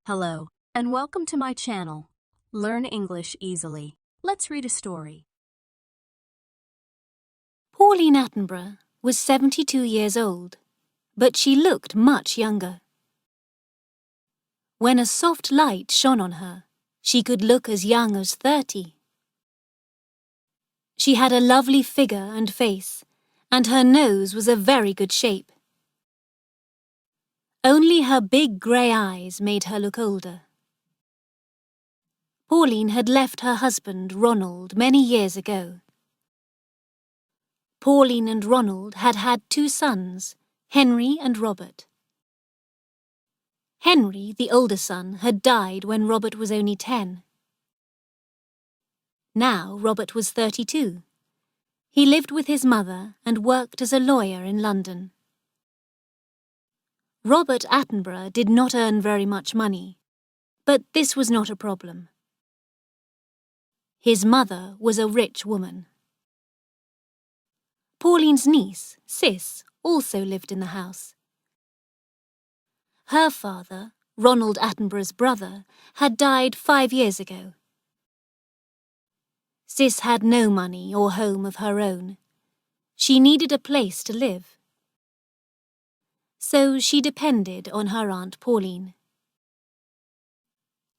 Hello, and welcome to my channel. Learn English easily. Let's read a story. Pauline Attenborough was 72 years old, but she looked much younger. When a soft light shone on her, she could look as young as 30. She had a lovely figure and face, and her nose was a very good shape. Only her big grey eyes made her look older. Pauline had left her husband, Ronald, many years ago. Pauline and Ronald had had 2 sons, Henry and Robert. Henry, the older son, had died when Robert was only 10. Now Robert was 32. He lived with his mother and worked as a lawyer in London. Robert Attenborough did not earn very much money, but this was not a problem. His mother was a rich woman. Pauline's niece, Siss, also lived in the house. Her father, Ronald Attenborough's brother, had died 5 years ago. Siss had no money or home of her own. She needed a place to live. So she depended on her Aunt Pauline.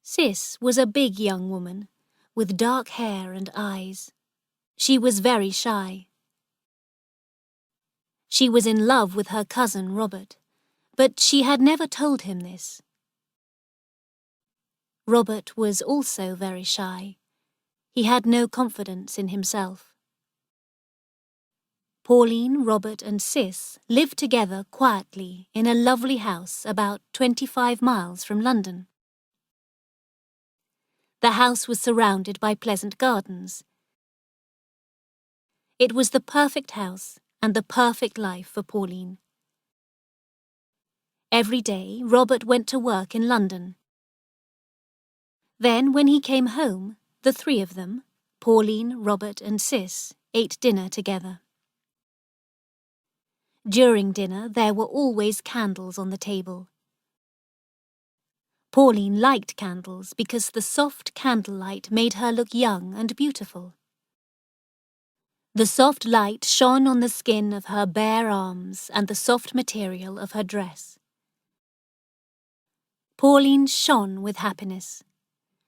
Siss was a big young woman, with dark hair and eyes. She was very shy. She was in love with her cousin Robert, but she had never told him this. Robert was also very shy. He had no confidence in himself. Pauline, Robert and Siss lived together quietly in a lovely house about 25 miles from London. The house was surrounded by pleasant gardens. It was the perfect house and the perfect life for Pauline. Every day, Robert went to work in London. Then, when he came home, the 3 of them, Pauline, Robert and Siss, ate dinner together. During dinner, there were always candles on the table. Pauline liked candles because the soft candlelight made her look young and beautiful. The soft light shone on the skin of her bare arms and the soft material of her dress. Pauline shone with happiness.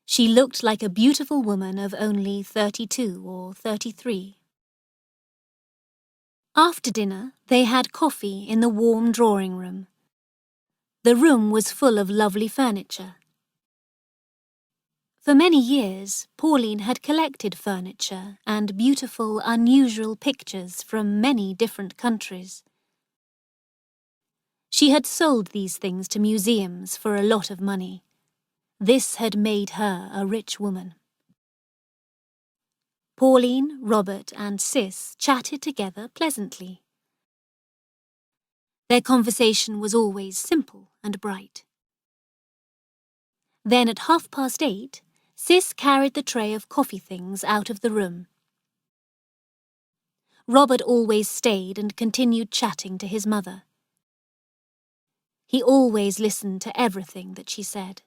She looked like a beautiful woman of only 32 or 33. After dinner, they had coffee in the warm drawing room. The room was full of lovely furniture. For many years, Pauline had collected furniture and beautiful, unusual pictures from many different countries. She had sold these things to museums for a lot of money. This had made her a rich woman. Pauline, Robert and Siss chatted together pleasantly. Their conversation was always simple and bright. Then at 8:30, Siss carried the tray of coffee things out of the room. Robert always stayed and continued chatting to his mother. He always listened to everything that she said.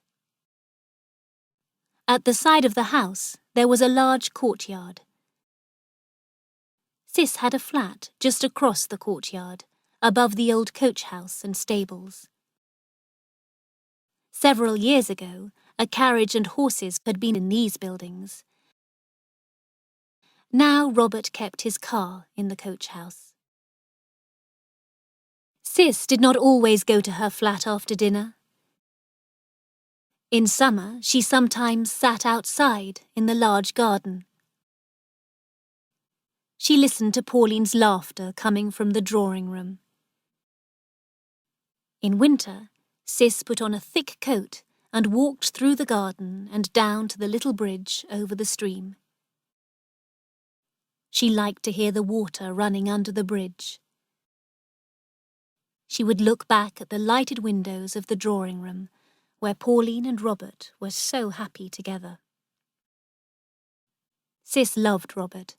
At the side of the house, there was a large courtyard. Siss had a flat just across the courtyard, above the old coach house and stables. Several years ago, a carriage and horses had been in these buildings. Now Robert kept his car in the coach house. Siss did not always go to her flat after dinner. In summer, she sometimes sat outside in the large garden. She listened to Pauline's laughter coming from the drawing room. In winter, Siss put on a thick coat and walked through the garden and down to the little bridge over the stream. She liked to hear the water running under the bridge. She would look back at the lighted windows of the drawing room, where Pauline and Robert were so happy together. Siss loved Robert.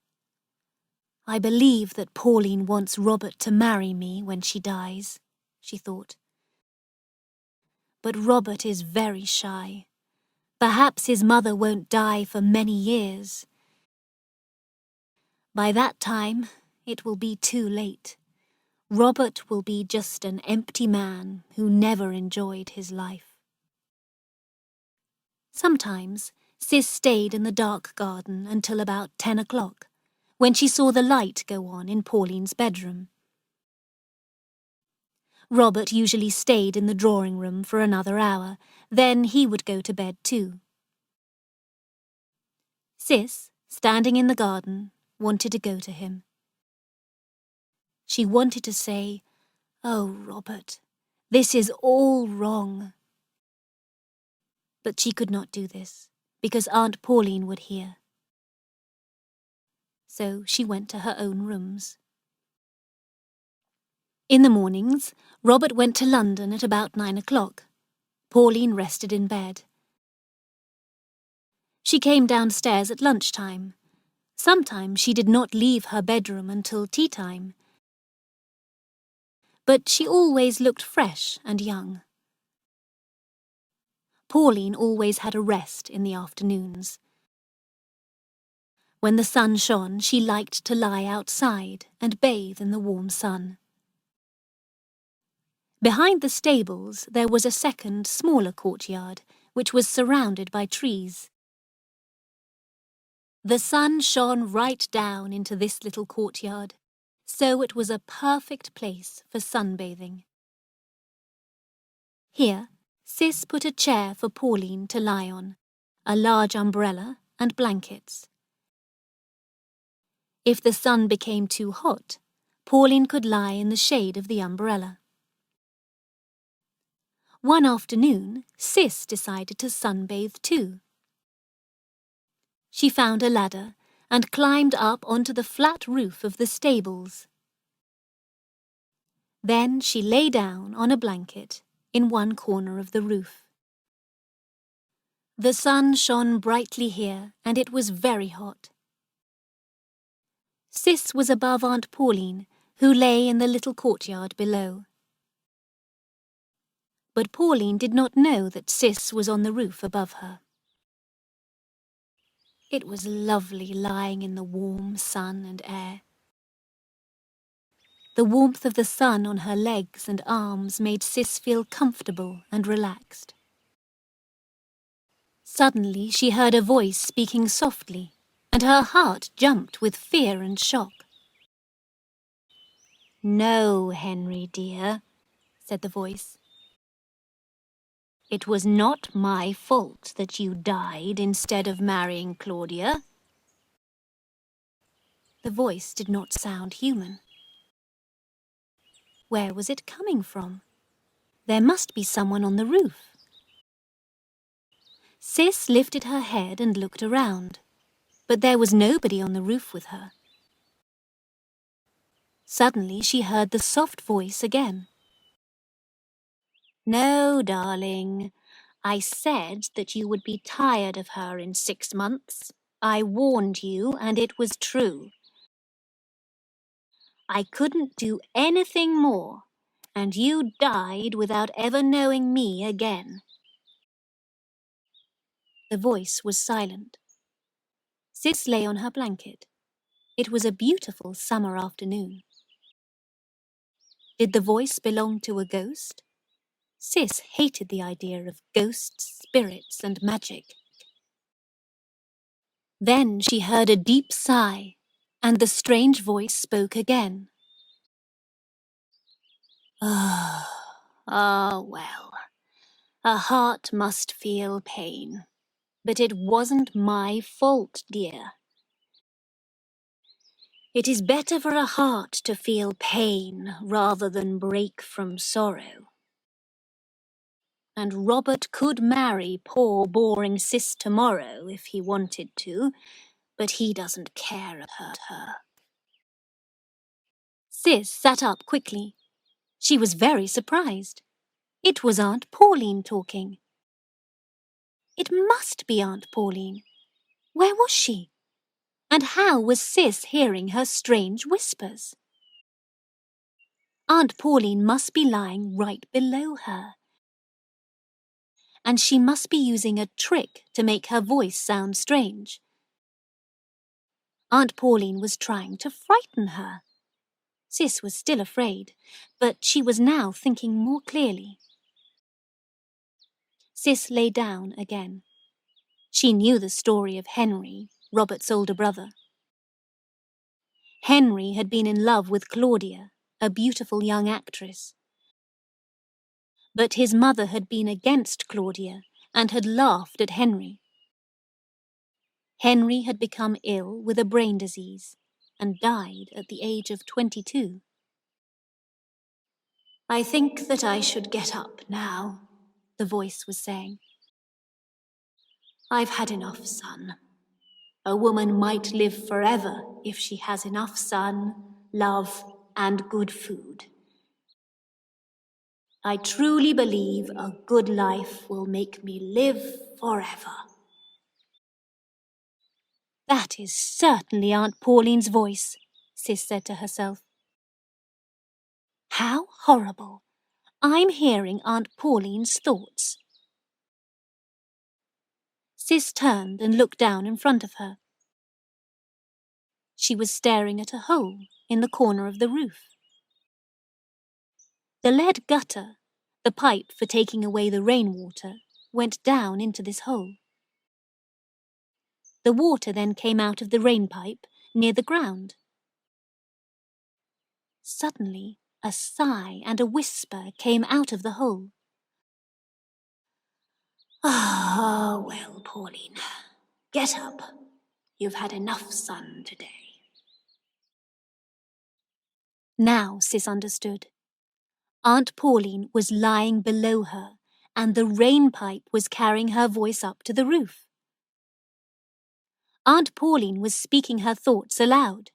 "I believe that Pauline wants Robert to marry me when she dies," she thought. But Robert is very shy. Perhaps his mother won't die for many years. By that time, it will be too late. Robert will be just an empty man who never enjoyed his life. Sometimes, Siss stayed in the dark garden until about 10 o'clock, when she saw the light go on in Pauline's bedroom. Robert usually stayed in the drawing room for another hour, then he would go to bed too. Siss, standing in the garden, wanted to go to him. She wanted to say, "Oh, Robert, this is all wrong." But she could not do this, because Aunt Pauline would hear. So she went to her own rooms. In the mornings, Robert went to London at about 9 o'clock. Pauline rested in bed. She came downstairs at lunchtime. Sometimes she did not leave her bedroom until tea time. But she always looked fresh and young. Pauline always had a rest in the afternoons. When the sun shone, she liked to lie outside and bathe in the warm sun. Behind the stables there was a second, smaller courtyard, which was surrounded by trees. The sun shone right down into this little courtyard, so it was a perfect place for sunbathing. Here, Siss put a chair for Pauline to lie on, a large umbrella and blankets. If the sun became too hot, Pauline could lie in the shade of the umbrella. One afternoon, Siss decided to sunbathe too. She found a ladder and climbed up onto the flat roof of the stables. Then she lay down on a blanket in one corner of the roof. The sun shone brightly here, and it was very hot. Siss was above Aunt Pauline, who lay in the little courtyard below. But Pauline did not know that Siss was on the roof above her. It was lovely lying in the warm sun and air. The warmth of the sun on her legs and arms made Siss feel comfortable and relaxed. Suddenly she heard a voice speaking softly, and her heart jumped with fear and shock. "No, Henry dear," said the voice. "It was not my fault that you died instead of marrying Claudia." The voice did not sound human. Where was it coming from? There must be someone on the roof. Siss lifted her head and looked around, but there was nobody on the roof with her. Suddenly she heard the soft voice again. "No, darling. I said that you would be tired of her in 6 months. I warned you, and it was true. I couldn't do anything more, and you died without ever knowing me again." The voice was silent. Siss lay on her blanket. It was a beautiful summer afternoon. Did the voice belong to a ghost? Siss hated the idea of ghosts, spirits, and magic. Then she heard a deep sigh, and the strange voice spoke again. Well, a heart must feel pain, but it wasn't my fault, dear. It is better for a heart to feel pain rather than break from sorrow. And Robert could marry poor boring Siss tomorrow if he wanted to, but he doesn't care about her. Siss sat up quickly. She was very surprised. It was Aunt Pauline talking. It must be Aunt Pauline. Where was she? And how was Siss hearing her strange whispers? Aunt Pauline must be lying right below her. and she must be using a trick to make her voice sound strange. Aunt Pauline was trying to frighten her. Siss was still afraid, but she was now thinking more clearly. Siss lay down again. She knew the story of Henry, Robert's older brother. Henry had been in love with Claudia, a beautiful young actress. But his mother had been against Claudia and had laughed at Henry. Henry had become ill with a brain disease and died at the age of 22. "I think that I should get up now," the voice was saying. "I've had enough sun. A woman might live forever if she has enough sun, love, and good food. I truly believe a good life will make me live forever." "That is certainly Aunt Pauline's voice," Siss said to herself. "How horrible! I'm hearing Aunt Pauline's thoughts." Siss turned and looked down in front of her. She was staring at a hole in the corner of the roof. The lead gutter, the pipe for taking away the rainwater, went down into this hole. The water then came out of the rainpipe near the ground. Suddenly, a sigh and a whisper came out of the hole. "Ah, well, Pauline, get up. You've had enough sun today." Now Siss understood. Aunt Pauline was lying below her, and the rainpipe was carrying her voice up to the roof. Aunt Pauline was speaking her thoughts aloud.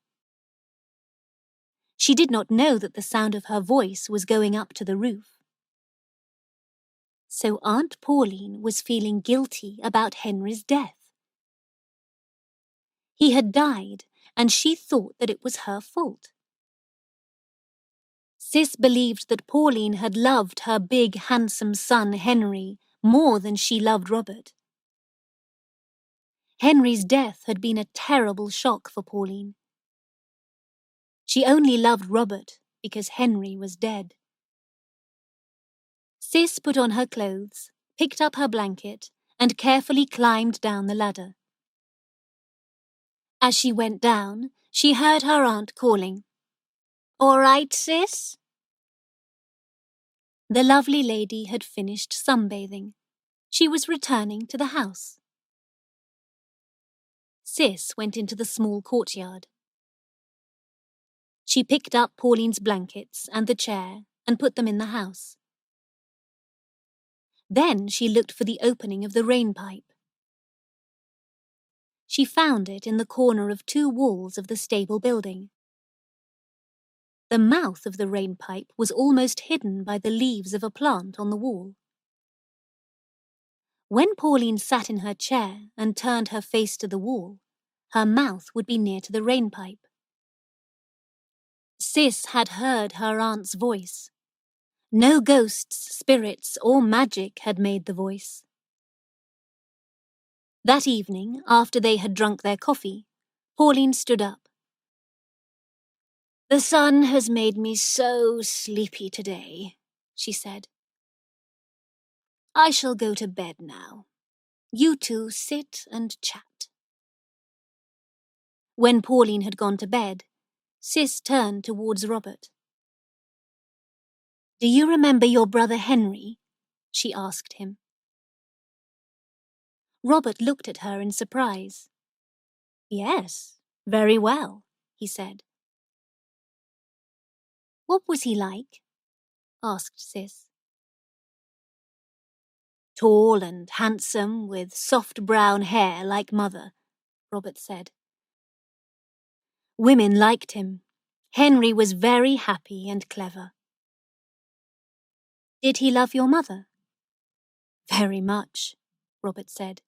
She did not know that the sound of her voice was going up to the roof. So Aunt Pauline was feeling guilty about Henry's death. He had died, and she thought that it was her fault. Siss believed that Pauline had loved her big, handsome son, Henry, more than she loved Robert. Henry's death had been a terrible shock for Pauline. She only loved Robert because Henry was dead. Siss put on her clothes, picked up her blanket, and carefully climbed down the ladder. As she went down, she heard her aunt calling, "All right, Siss?" The lovely lady had finished sunbathing. She was returning to the house. Siss went into the small courtyard. She picked up Pauline's blankets and the chair and put them in the house. Then she looked for the opening of the rainpipe. She found it in the corner of two walls of the stable building. The mouth of the rainpipe was almost hidden by the leaves of a plant on the wall. When Pauline sat in her chair and turned her face to the wall, her mouth would be near to the rainpipe. Siss had heard her aunt's voice. No ghosts, spirits, or magic had made the voice. That evening, after they had drunk their coffee, Pauline stood up. "The sun has made me so sleepy today," she said. "I shall go to bed now. You two sit and chat." When Pauline had gone to bed, Siss turned towards Robert. "Do you remember your brother Henry?" she asked him. Robert looked at her in surprise. "Yes, very well," he said. "What was he like?" asked Siss. "Tall and handsome, with soft brown hair like mother," Robert said. "Women liked him. Henry was very happy and clever." "Did he love your mother?" "Very much," Robert said.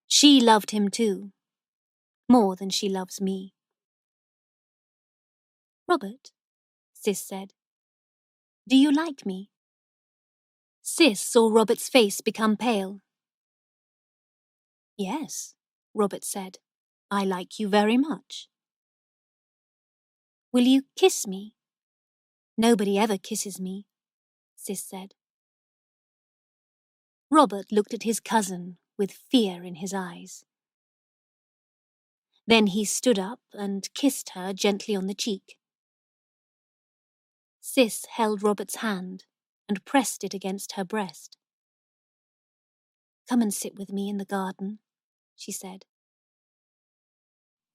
"She loved him too, more than she loves me." "Robert," Siss said, "do you like me?" Siss saw Robert's face become pale. "Yes," Robert said, "I like you very much." "Will you kiss me?" "Nobody ever kisses me," Siss said. Robert looked at his cousin with fear in his eyes. Then he stood up and kissed her gently on the cheek. Siss held Robert's hand and pressed it against her breast. "Come and sit with me in the garden," she said.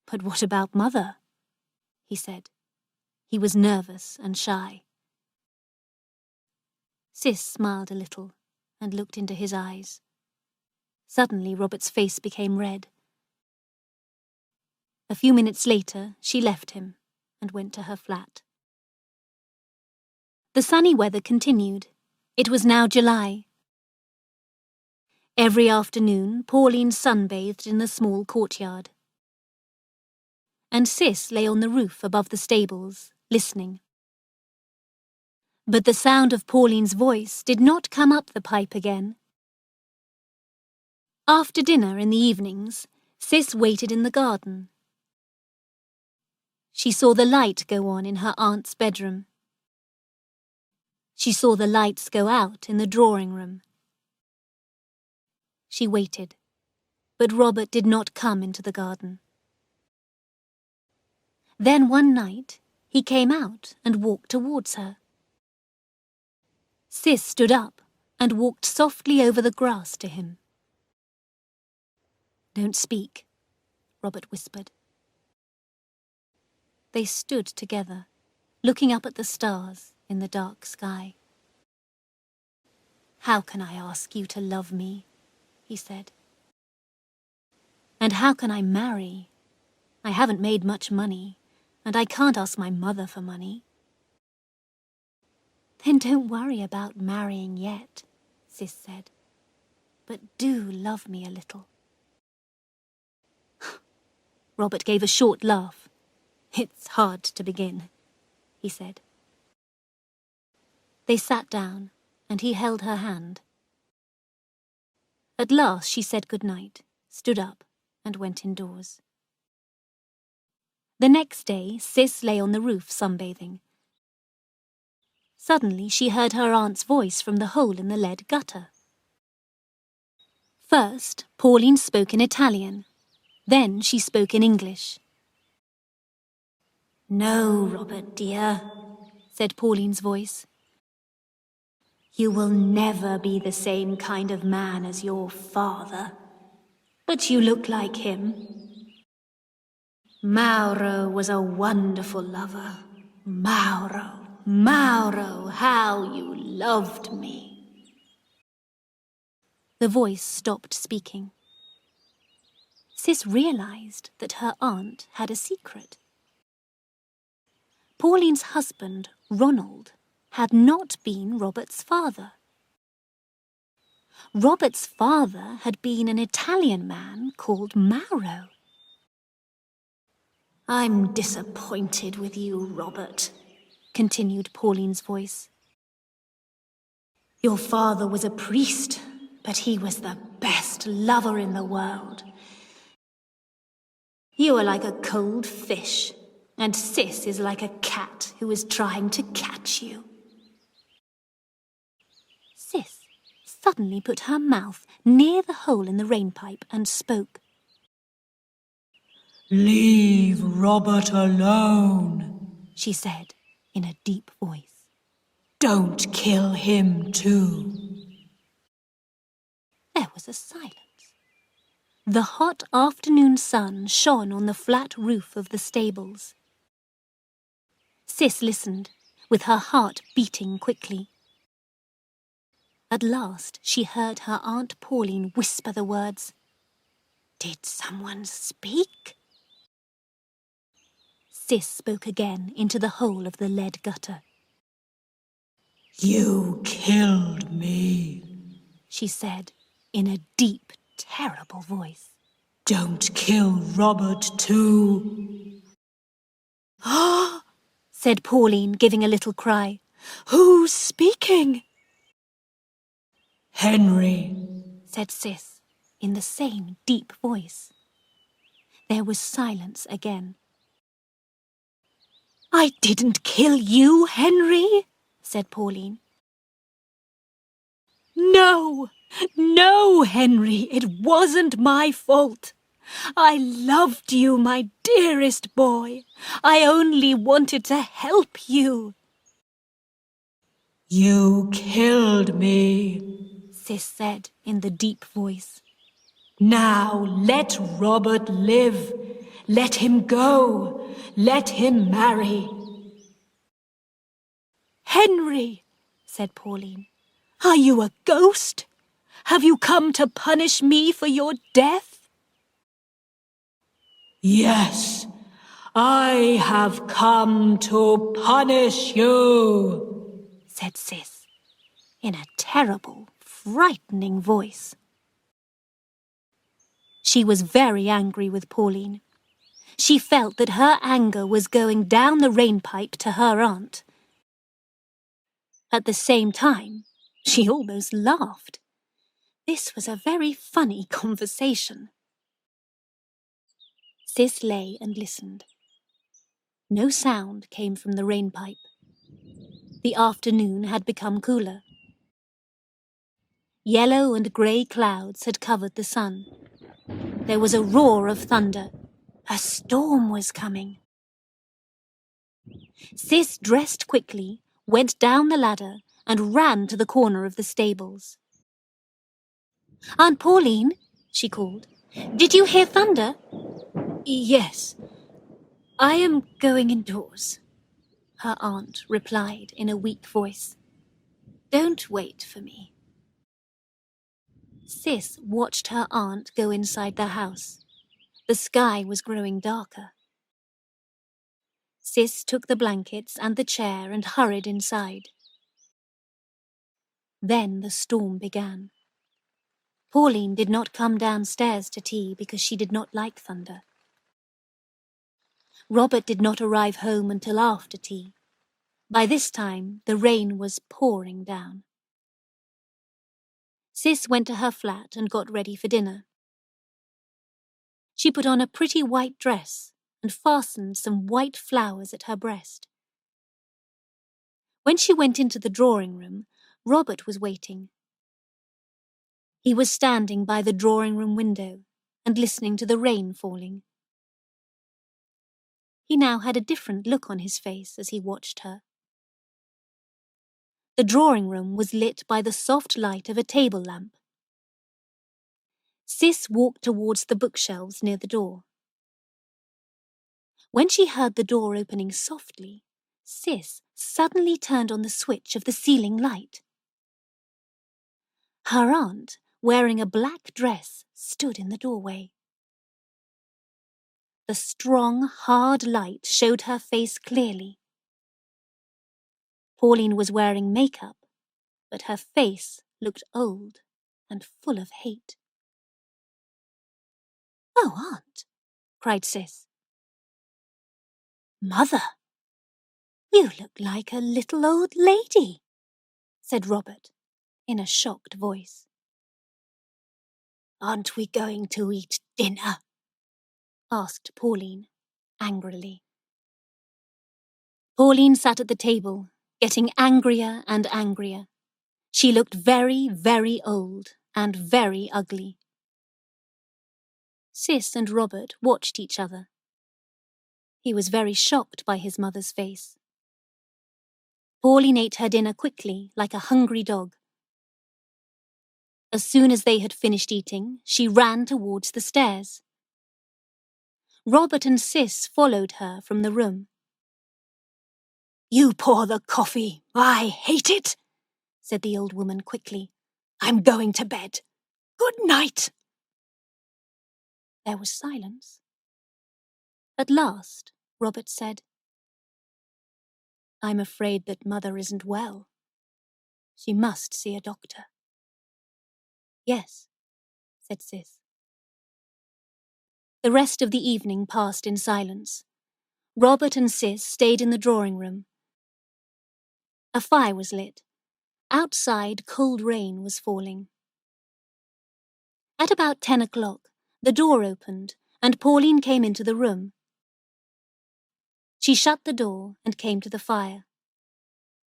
"But what about Mother?" he said. He was nervous and shy. Siss smiled a little and looked into his eyes. Suddenly Robert's face became red. A few minutes later, she left him and went to her flat. The sunny weather continued. It was now July. Every afternoon, Pauline sunbathed in the small courtyard. And Siss lay on the roof above the stables, listening. But the sound of Pauline's voice did not come up the pipe again. After dinner in the evenings, Siss waited in the garden. She saw the light go on in her aunt's bedroom. She saw the lights go out in the drawing room. She waited, but Robert did not come into the garden. Then one night, he came out and walked towards her. Siss stood up and walked softly over the grass to him. "Don't speak," Robert whispered. They stood together, looking up at the stars in the dark sky. "How can I ask you to love me?" he said. "And how can I marry? I haven't made much money, and I can't ask my mother for money." "Then don't worry about marrying yet," Siss said. "But do love me a little." Robert gave a short laugh. "It's hard to begin," he said. They sat down, and he held her hand. At last she said good night, stood up, and went indoors. The next day, Siss lay on the roof sunbathing. Suddenly she heard her aunt's voice from the hole in the lead gutter. First, Pauline spoke in Italian. Then she spoke in English. "No, Robert dear," said Pauline's voice. "You will never be the same kind of man as your father. But you look like him. Mauro was a wonderful lover. Mauro, Mauro, how you loved me." The voice stopped speaking. Siss realized that her aunt had a secret. Pauline's husband, Ronald, had not been Robert's father. Robert's father had been an Italian man called Mauro. "I'm disappointed with you, Robert," continued Pauline's voice. "Your father was a priest, but he was the best lover in the world. You are like a cold fish, and Siss is like a cat who is trying to catch you." Siss suddenly put her mouth near the hole in the rainpipe and spoke. "Leave Robert alone," she said In a deep voice. "Don't kill him too." There was a silence. The hot afternoon sun shone on the flat roof of the stables. Siss listened, with her heart beating quickly. At last she heard her Aunt Pauline whisper the words, "Did someone speak?" Siss spoke again into the hole of the lead gutter. "You killed me," she said, in a deep, terrible voice. "Don't kill Robert too." "Ah!" said Pauline, giving a little cry. "Who's speaking?" Henry, said Siss, in the same deep voice. There was silence again. I didn't kill you, Henry, said Pauline. No, no, Henry, it wasn't my fault. I loved you, my dearest boy. I only wanted to help you. you killed me, Siss said in the deep voice. Now let Robert live. Let him go. Let him marry. Henry, said Pauline, are you a ghost? Have you come to punish me for your death? Yes, I have come to punish you, said Siss, in a terrible, frightening voice. She was very angry with Pauline. She felt that her anger was going down the rainpipe to her aunt. At the same time, she almost laughed. This was a very funny conversation. Siss lay and listened. No sound came from the rainpipe. The afternoon had become cooler. Yellow and grey clouds had covered the sun. There was a roar of thunder. A storm was coming. Siss dressed quickly, went down the ladder, and ran to the corner of the stables. Aunt Pauline, she called, did you hear thunder? Yes. I am going indoors, her aunt replied in a weak voice. Don't wait for me. Siss watched her aunt go inside the house. The sky was growing darker. Siss took the blankets and the chair and hurried inside. Then the storm began. Pauline did not come downstairs to tea because she did not like thunder. Robert did not arrive home until after tea. By this time, the rain was pouring down. Siss went to her flat and got ready for dinner. She put on a pretty white dress and fastened some white flowers at her breast. When she went into the drawing room, Robert was waiting. He was standing by the drawing room window and listening to the rain falling. He now had a different look on his face as he watched her. The drawing room was lit by the soft light of a table lamp. Siss walked towards the bookshelves near the door. When she heard the door opening softly, Siss suddenly turned on the switch of the ceiling light. Her aunt, wearing a black dress, stood in the doorway. The strong, hard light showed her face clearly. Pauline was wearing makeup, but her face looked old and full of hate. Oh, Aunt, cried Siss. Mother, you look like a little old lady, said Robert in a shocked voice. Aren't we going to eat dinner? Asked Pauline angrily. Pauline sat at the table, getting angrier and angrier. She looked very, very old and very ugly. Siss and Robert watched each other. He was very shocked by his mother's face. Pauline ate her dinner quickly, like a hungry dog. As soon as they had finished eating, she ran towards the stairs. Robert and Siss followed her from the room. You pour the coffee. I hate it, said the old woman quickly. I'm going to bed. Good night. There was silence. At last, Robert said, I'm afraid that Mother isn't well. She must see a doctor. Yes, said Siss. The rest of the evening passed in silence. Robert and Siss stayed in the drawing room. A fire was lit, Outside, cold rain was falling. At about 10 o'clock, the door opened and Pauline came into the room. She shut the door and came to the fire.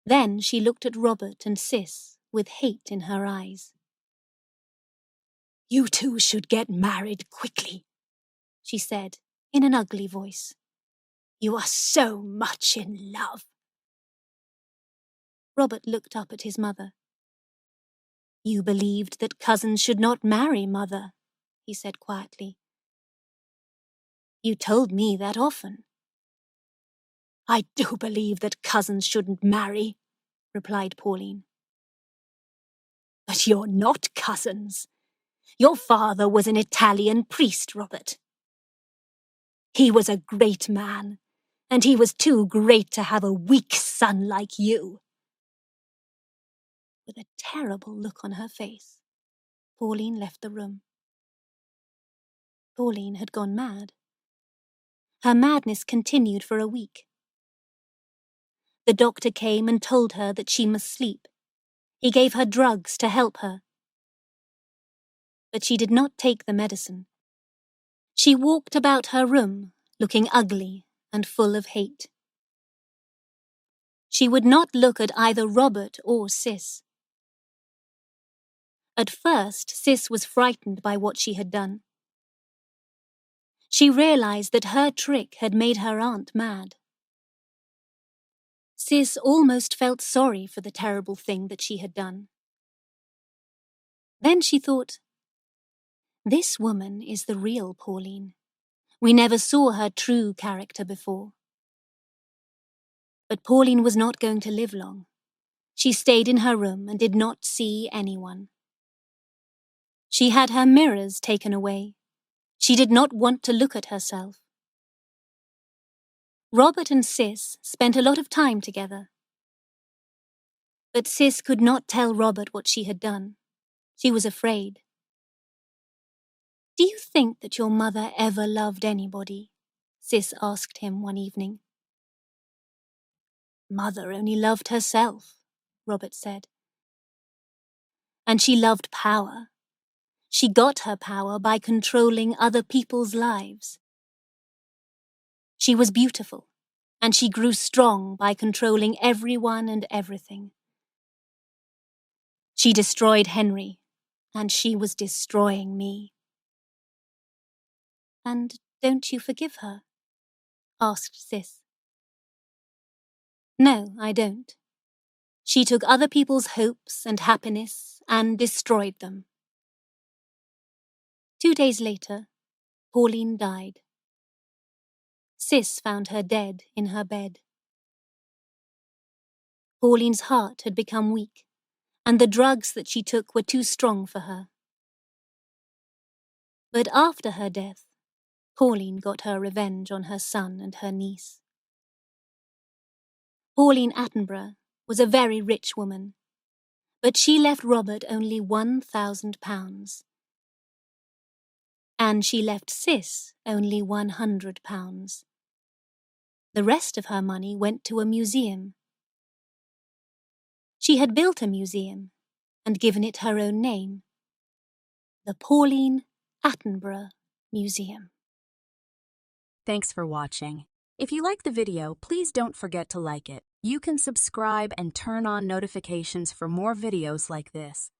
Then she looked at Robert and Siss with hate in her eyes. You two should get married quickly, she said in an ugly voice. You are so much in love. Robert looked up at his mother. You believed that cousins should not marry, Mother, he said quietly. You told me that often. I do believe that cousins shouldn't marry, replied Pauline. But you're not cousins. Your father was an Italian priest, Robert. He was a great man, and he was too great to have a weak son like you. With a terrible look on her face, Pauline left the room. Pauline had gone mad. Her madness continued for a week. The doctor came and told her that she must sleep. He gave her drugs to help her. But she did not take the medicine. She walked about her room, looking ugly and full of hate. She would not look at either Robert or Siss. At first, Siss was frightened by what she had done. She realized that her trick had made her aunt mad. Siss almost felt sorry for the terrible thing that she had done. Then she thought, this woman is the real Pauline. We never saw her true character before. But Pauline was not going to live long. She stayed in her room and did not see anyone. She had her mirrors taken away. She did not want to look at herself. Robert and Siss spent a lot of time together. But Siss could not tell Robert what she had done. She was afraid. Do you think that your mother ever loved anybody? Siss asked him one evening. Mother only loved herself, Robert said. And she loved power. She got her power by controlling other people's lives. She was beautiful, and she grew strong by controlling everyone and everything. She destroyed Henry, and she was destroying me. And don't you forgive her? Asked Siss. No, I don't. She took other people's hopes and happiness and destroyed them. 2 days later, Pauline died. Siss found her dead in her bed. Pauline's heart had become weak, and the drugs that she took were too strong for her. But after her death, Pauline got her revenge on her son and her niece. Pauline Attenborough was a very rich woman, but she left Robert only £1,000. And she left Siss only £100. The rest of her money went to a museum. She had built a museum and given it her own name, the Pauline Attenborough Museum. Thanks for watching. If you like the video, please don't forget to like it. You can subscribe and turn on notifications for more videos like this.